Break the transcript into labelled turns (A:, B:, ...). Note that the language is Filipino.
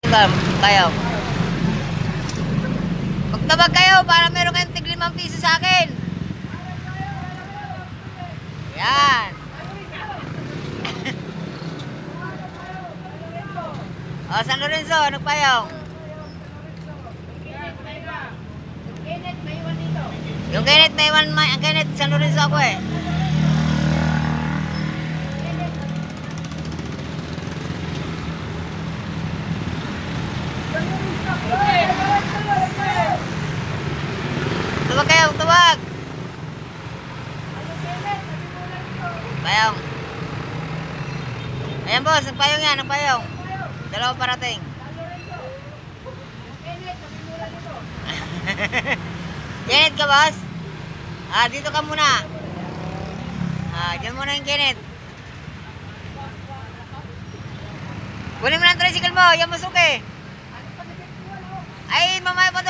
A: Kayo. Magtabag kayo para meron kayong tig 5 piso sa akin. Yan. O, San Lorenzo, nagpayong. Yung Kenneth, may iwan, ang Kenneth, San Lorenzo ako eh. Tawag kayo, tawag. Payong. Ayan boss, nagpayong yan, nagpayong. Dalawa parating. Kenneth ka boss? Dito ka muna. Diyan muna yung Kenneth. Kunin mo na ang tricycle mo, yan masuki. Ay, mamaya pa